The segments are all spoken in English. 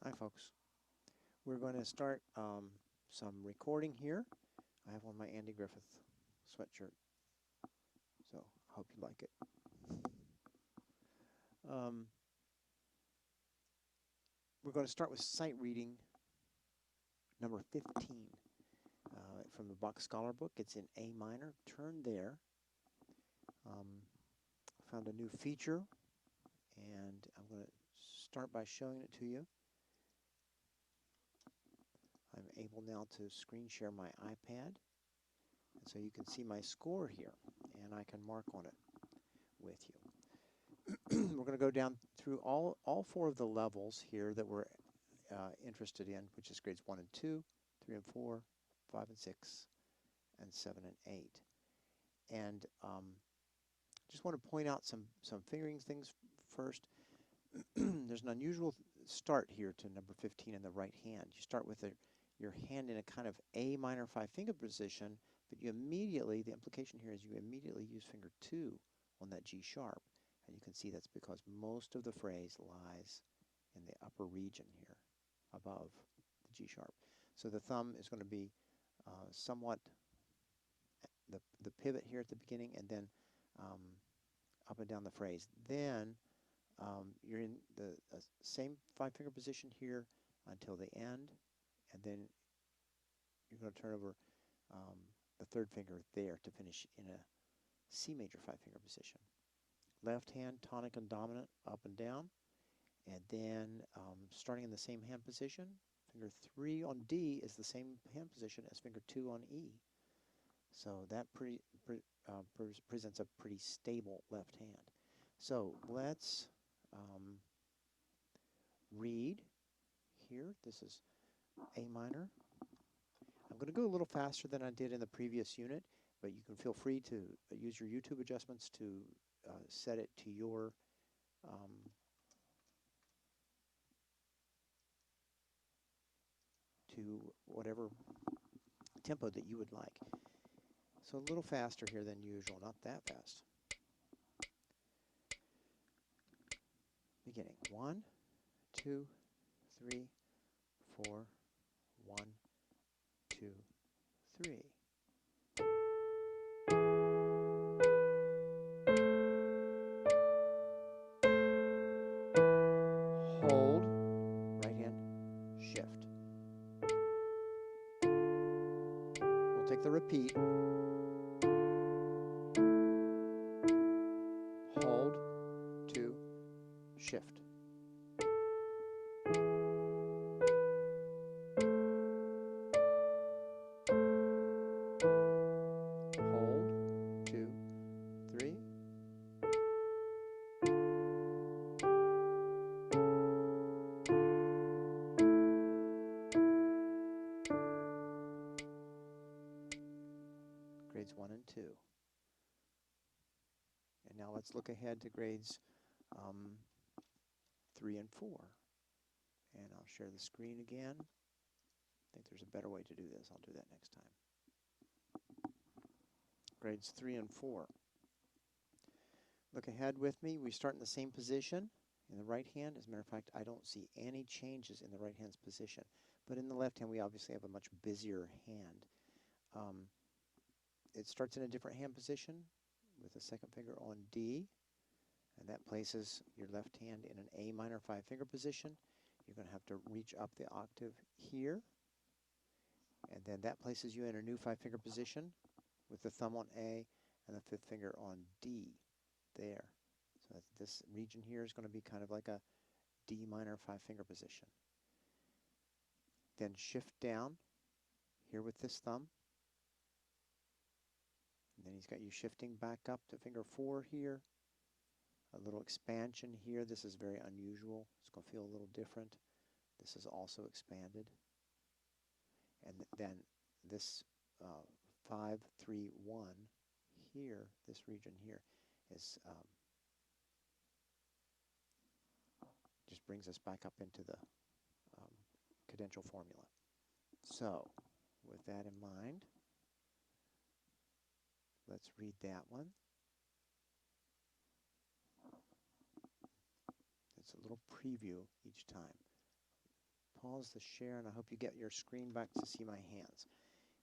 Hi folks. We're going to start some recording here. I have on my Andy Griffith sweatshirt, so hope you like it. We're going to start with sight reading number 15 from the Bach Scholar book. It's in A minor. Turn there. I found a new feature, and I'm going to start by showing it to you. I'm able now to screen share my iPad, and so you can see my score here, and I can mark on it with you. We're going to go down through all four of the levels here that we're interested in, which is grades 1 and 2, 3 and 4, 5 and 6, and 7 and 8. And just want to point out some fingering things first. There's an unusual start here to number 15 in the right hand. You start with your hand in a kind of A minor 5-finger position, but you immediately, the implication here is you immediately use finger 2 on that G sharp. And you can see that's because most of the phrase lies in the upper region here, above the G sharp. So the thumb is going to be somewhat the pivot here at the beginning, and then up and down the phrase. Then you're in the same 5-finger position here until the end, and then you're going to turn over the third finger there to finish in a C major 5-finger position. Left hand, tonic and dominant, up and down. And then starting in the same hand position, finger 3 on D is the same hand position as finger 2 on E. So that presents a pretty stable left hand. So let's read here. This is A minor. I'm going to go a little faster than I did in the previous unit, but you can feel free to use your YouTube adjustments to set it to your to whatever tempo that you would like. So a little faster here than usual, not that fast. Beginning. 1, 2, 3, 4, 1, 2, 3. Hold, right hand, shift. We'll take the repeat. Hold, 2, shift. Hold, 2, 3. Grades 1 and 2. And now let's look ahead to grades 3 and 4. And I'll share the screen again. I think there's a better way to do this. I'll do that next time. Grades 3 and 4. Look ahead with me. We start in the same position in the right hand. As a matter of fact, I don't see any changes in the right hand's position. But in the left hand, we obviously have a much busier hand. It starts in a different hand position with the second finger on D. And that places your left hand in an A minor 5-finger position. You're going to have to reach up the octave here. And then that places you in a new 5-finger position with the thumb on A and the 5th finger on D there. So this region here is going to be kind of like a D minor 5-finger position. Then shift down here with this thumb. And then he's got you shifting back up to finger 4 here. A little expansion here. This is very unusual. It's going to feel a little different. This is also expanded. And then this 5, 3, 1 here, this region here, is just brings us back up into the cadential formula. So, with that in mind, let's read that one. It's a little preview each time. pause the share, and I hope you get your screen back to see my hands.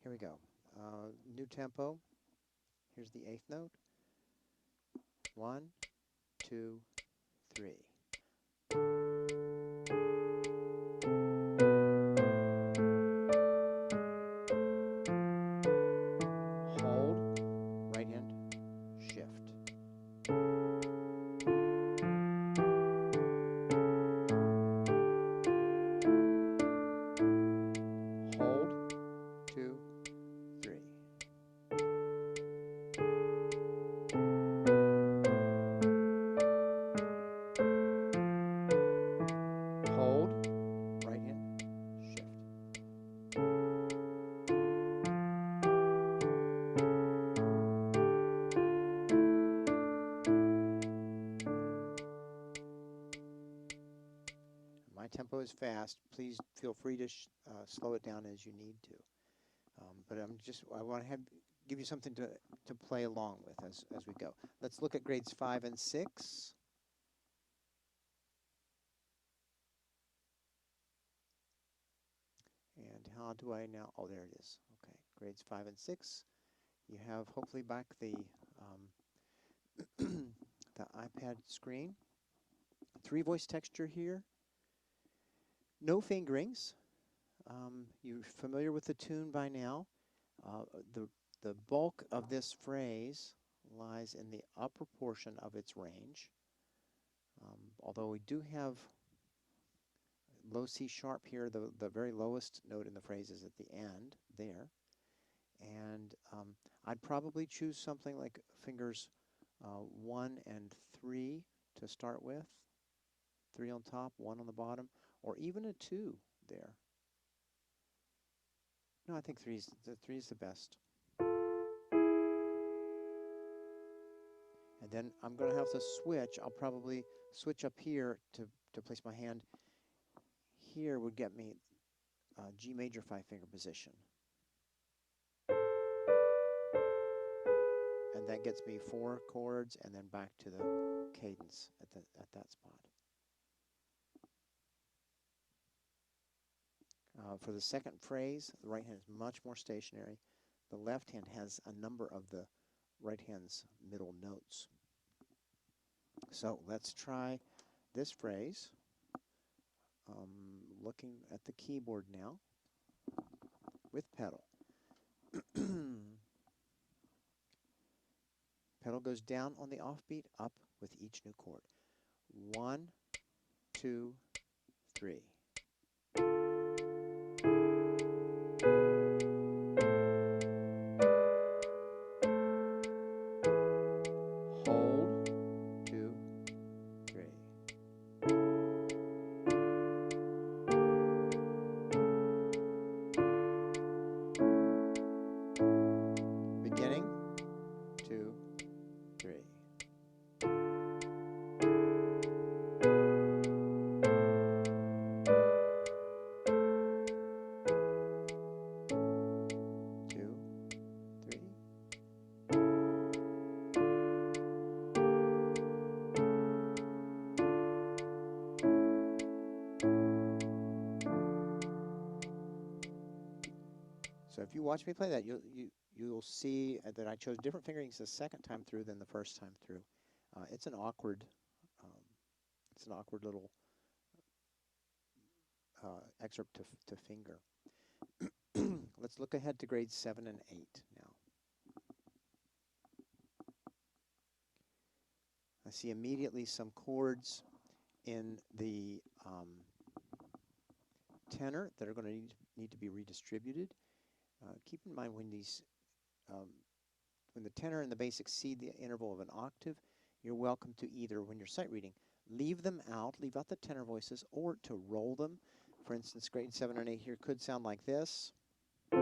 Here we go. New tempo. Here's the eighth note. 1, 2, 3. Hold, right hand, shift. Hold, 2, 3. Hold, right hand, shift. My tempo is fast. Please feel free to slow it down as you need to. But I want to give you something to play along with as we go. Let's look at grades 5 and 6. And how do I now? Oh, there it is. Okay, grades 5 and 6. You have hopefully back the the iPad screen. 3-voice texture here. No fingerings. You're familiar with the tune by now. The bulk of this phrase lies in the upper portion of its range. Although we do have low C sharp here, the very lowest note in the phrase is at the end there. And I'd probably choose something like fingers 1 and 3 to start with. 3 on top, 1 on the bottom, or even a 2 there. No, I think 3 is the best. And then I'm going to have to switch. I'll probably switch up here to place my hand. Here would get me G major 5-finger position. And that gets me 4 chords and then back to the cadence at that spot. For the second phrase, the right hand is much more stationary. The left hand has a number of the right hand's middle notes. So let's try this phrase. Looking at the keyboard now with pedal. Pedal goes down on the offbeat, up with each new chord. 1, 2, 3. Hold, 2, 3. Beginning, 2, 3. So if you watch me play that, you'll see that I chose different fingerings the second time through than the first time through. It's an awkward little excerpt to finger. Let's look ahead to grades 7 and 8 now. I see immediately some chords in the tenor that are going to need to be redistributed. Keep in mind when the tenor and the bass exceed the interval of an octave, you're welcome to either, when you're sight reading, leave them out, leave out the tenor voices, or to roll them. For instance, grade 7 and 8 here could sound like this. You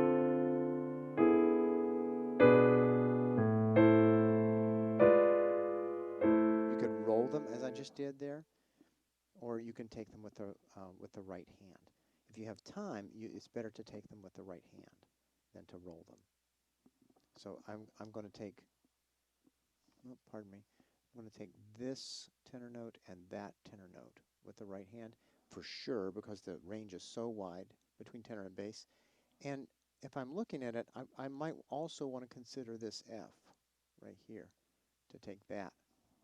could roll them as I just did there, or you can take them with the right hand. If you have time, it's better to take them with the right hand than to roll them. So I'm going to take, oh, pardon me, I'm going to take this tenor note and that tenor note with the right hand. for sure because the range is so wide between tenor and bass. And if I'm looking at it, I might also want to consider this F right here to take that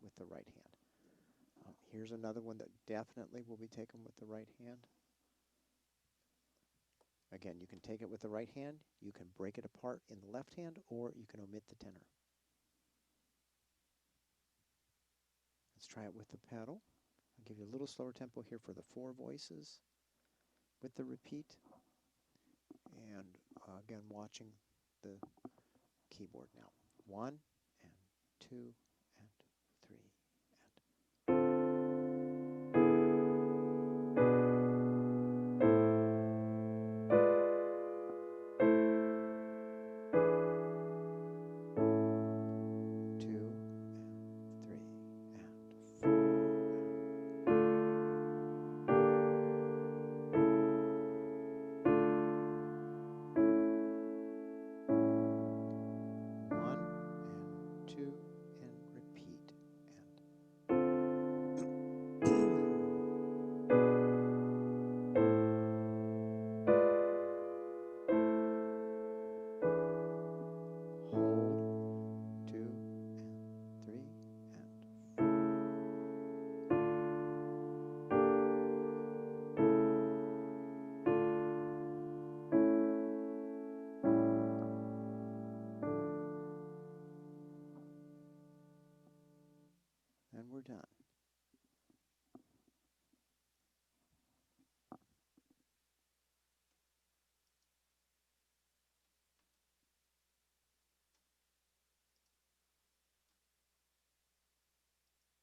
with the right hand. Here's another one that definitely will be taken with the right hand. Again, you can take it with the right hand, you can break it apart in the left hand, or you can omit the tenor. Let's try it with the pedal. I'll give you a little slower tempo here for the 4 voices with the repeat. And again, watching the keyboard now. 1 and 2 and 3 and 2 and 3 and 4 and one and 2 and repeat hold 2 and 3 and 4. And we're done.